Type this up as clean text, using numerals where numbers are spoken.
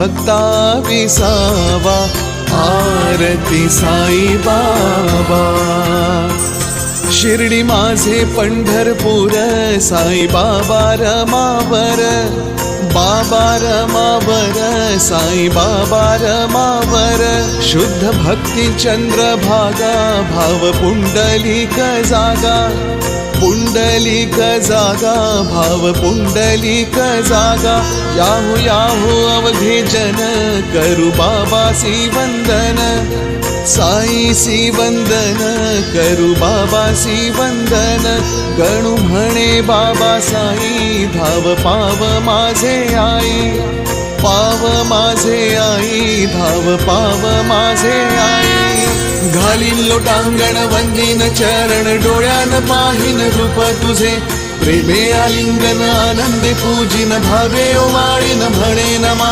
भक्ता विसावा आरती साई बाबा। शिर्डी माझे पंढरपूर साई बाबा रमावर, बाबा रमावर साई बाबा रमावर। शुद्ध भक्ती चंद्रभागा भाव पुंडलिक जागा, पुंडलिक जागा भाव पुंडलिक जागा। याहू याहू अवघे जन करू बाबासी वंदन, साईसी वंदन करू बाबासी वंदन। गणू म्हणे बाबा साई धाव पाव माझे आई, पाव माझे आई धाव पाव माझे आई। घालीन लोटांगण वंदीन चरण, डोळ्यान पाहिन रूप तुझे। प्रेमे आलिंगन आनंदे पूजिन, भावे ओवाळीन म्हणे नमा।